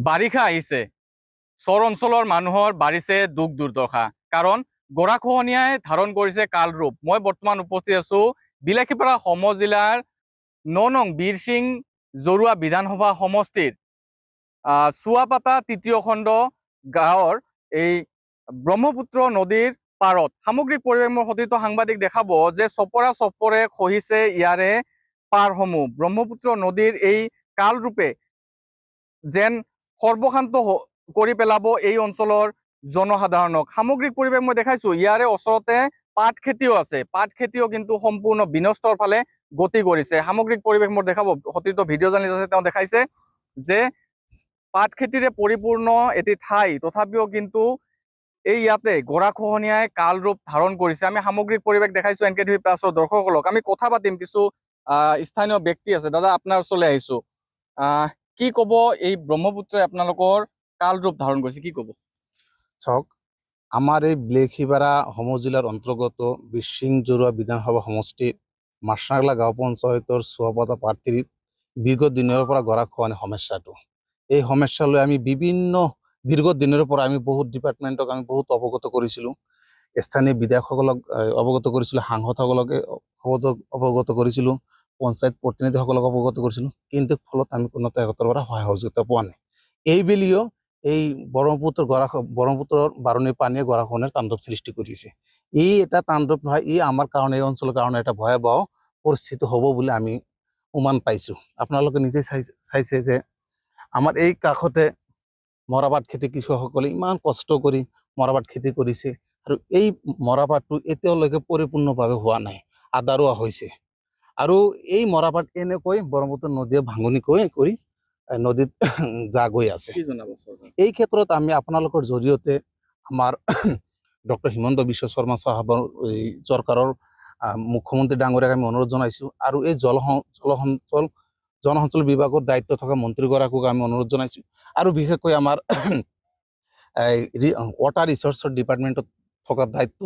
বাৰিষা আহিছে, চৰ অঞ্চলৰ মানুহৰ বাঢ়িছে দুখ দুৰ্দশা। কাৰণ গৰাখহনীয়াই ধাৰণ কৰিছে কাল ৰূপ। মই বৰ্তমান উপস্থিত আছো বিলাসীপাৰা সমজিলাৰ ৯ নং বীৰসিং জৰুৱা বিধানসভা সমষ্টিৰ চুৱাপাতা তৃতীয় খণ্ড গাঁৱৰ এই ব্ৰহ্মপুত্ৰ নদীৰ পাৰত। সামগ্ৰিক পৰিৱেশ মোৰ সতীৰ্থ সাংবাদিক দেখাব যে চপৰা চপৰে খহিছে ইয়াৰে পাৰসমূহ। ব্ৰহ্মপুত্ৰ নদীৰ এই কালৰূপে যেন সৰ্বশান্ত কৰি পেলাব এই অঞ্চলৰ জনসাধাৰণক। সামগ্ৰিক পৰিৱেশ মই দেখাইছো, ইয়াৰে ওচৰতে পাট খেতিও আছে, পাট খেতিও কিন্তু সম্পূৰ্ণ বিনষ্টৰ ফালে গতি কৰিছে। সামগ্ৰিক পৰিৱেশ মোৰ দেখাব, সতীৰ্থ ভিডিঅ' জাৰ্নেলিষ্ট আছে, তেওঁ দেখাইছে যে পাট খেতিৰে পৰিপূৰ্ণ এটি ঠাই, তথাপিও কিন্তু এই ইয়াতে গৰাখহনীয়াই কাল ৰূপ ধাৰণ কৰিছে। আমি সামগ্ৰিক পৰিৱেশ দেখাইছো NK TV প্লাছৰ দৰ্শকসকলক। আমি কথা পাতিম, কিছু স্থানীয় ব্যক্তি আছে। দাদা, আপোনাৰ ওচৰলৈ আহিছো, কি ক'ব এই ব্ৰহ্মপুত্ৰই আপোনালোকৰ কাল ৰূপ ধাৰণ কৰিছে, কি ক'ব? চাওক, আমাৰ এই বিলাসীপাৰা সমজিলাৰ অন্তৰ্গত বীৰসিং জৰুৱা বিধানসভা সমষ্টিৰ মাছনাগলা গাঁও পঞ্চায়তৰ চুৱাপাতা প্ৰাৰ্থীৰ দীৰ্ঘদিনৰ পৰা গৰাখহনীয়া সমস্যাটো, এই সমস্যালৈ আমি বিভিন্ন দীৰ্ঘদিনৰ পৰা আমি বহুত ডিপাৰ্টমেণ্টক আমি বহুত অৱগত কৰিছিলোঁ, স্থানীয় বিধায়কসকলক অৱগত কৰিছিলোঁ, সাংসদসকলকে অৱগত কৰিছিলোঁ, পঞ্চায়ত প্ৰতিনিধিসকলক অৱগত কৰিছিলোঁ, কিন্তু ফলত আমি কোনো তেখেতৰ পৰা সহায় সহযোগিতা পোৱা নাই। এইবেলিও এই ব্ৰহ্মপুত্ৰৰ বাৰণী পানীয়ে গৰাখহনীয়াৰ তাণ্ডৱ সৃষ্টি কৰিছে। এই এটা তাণ্ডৱ নহয়, ই আমাৰ কাৰণে, এই অঞ্চলৰ কাৰণে এটা ভয়াৱহ পৰিস্থিতি হ'ব বুলি আমি অনুমান পাইছোঁ। আপোনালোকে নিজে চাইছে যে আমাৰ এই কাষতে মৰাপাট খেতি কৃষকসকলে ইমান কষ্ট কৰি মৰাপাট খেতি কৰিছে, আৰু এই মৰাপাটটো এতিয়ালৈকে পৰিপূৰ্ণভাৱে হোৱা নাই, আদাৰোৱা হৈছে। আৰু এই মৰাপাট এনেকৈ ব্ৰহ্মপুত্ৰ নদীয়ে ভাঙনি কৰি নদীত যা গৈ আছে। এই ক্ষেত্ৰত আমি আপোনালোকৰ জৰিয়তে আমাৰ ডক্টৰ হিমন্ত বিশ্ব শৰ্মা সাহেবৰ এই চৰকাৰৰ মুখ্যমন্ত্ৰী ডাঙৰীয়াক আমি অনুৰোধ জনাইছোঁ, আৰু এই জনসঞ্চল বিভাগৰ দায়িত্ব থকা মন্ত্ৰীগৰাকীক আমি অনুৰোধ জনাইছোঁ, আৰু বিশেষকৈ আমাৰ ৱাটাৰ ৰিচোৰ্চৰ ডিপাৰ্টমেণ্টত থকা দায়িত্ব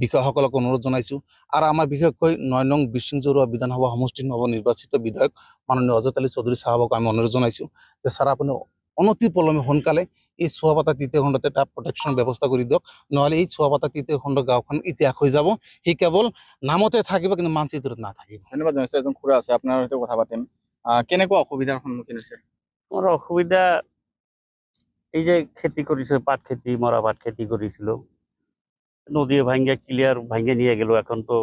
বিষয়াসকলক অনুৰোধ জনাইছোঁ। আৰু আমাৰ বিশেষকৈ ৯ নং বীৰসিং জৰুৱা বিধানসভা সমষ্টিৰ নৱনিৰ্বাচিত বিধায়ক মাননীয় অজত আলী চৌধুৰী সাহেবক আমি অনুৰোধ জনাইছোঁ যে ছাৰ, আপুনি অনতি পলমে সোনকালে এই চুৱাপাতা তৃতীয় খণ্ডতে এটা প্ৰটেকশ্যন ব্যৱস্থা কৰি দিয়ক, নহ'লে এই চুৱাপাতা তৃতীয় খণ্ড গাঁওখন ইতিহাস হৈ যাব, সি কেৱল নামতে থাকিব কিন্তু মানচিত্ৰত নাথাকিব। ধন্যবাদ জনাইছোঁ। এজন খুৰা আছে, আপোনাৰ সৈতে কথা পাতিম। কেনেকুৱা অসুবিধাৰ সন্মুখীন হৈছে? মোৰ অসুবিধা এই যে খেতি কৰিছে, পাট খেতি, মৰাপাট খেতি কৰিছিলোঁ, নদী ভাঙিয়ে নিয়ে গেল, এখন তো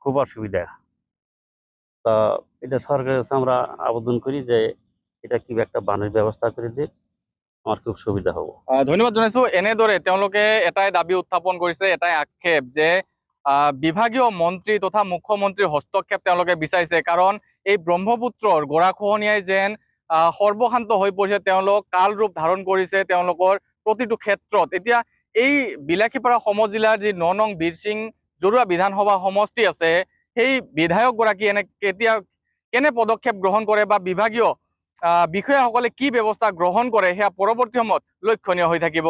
খুব অসুবিধা। তা এটা সরকারের কাছে আমরা আবেদন করি যে এটা কিবা একটা বানের ব্যবস্থা করে দিয়ে আমার খুব সুবিধা হব। ধন্যবাদ জনাইছোঁ। এনেদৰে তেওঁলোকে এটাই দাবী উত্থাপন কৰিছে, এটাই আক্ষেপ যে বিভাগীয় মন্ত্ৰী তথা মুখ্যমন্ত্ৰীৰ হস্তক্ষেপ তেওঁলোকে বিচাৰিছে। কাৰণ এই ব্ৰহ্মপুত্ৰৰ গৰাখহনীয়াই যেন সৰ্বশান্ত হৈ পৰিছে, তেওঁলোক কাল ৰূপ ধাৰণ কৰিছে তেওঁলোকৰ প্ৰতিটো ক্ষেত্ৰত। এতিয়া এই বিলাসীপাৰা সমজিলাৰ যি ৯ নং বীৰসিং জৰুৱা বিধানসভা সমষ্টি আছে, সেই বিধায়কগৰাকী কেনে পদক্ষেপ গ্ৰহণ কৰে বা বিভাগীয় বিষয়াসকলে কি ব্যৱস্থা গ্ৰহণ কৰে, সেয়া পৰৱৰ্তী সময়ত লক্ষণীয় হৈ থাকিব।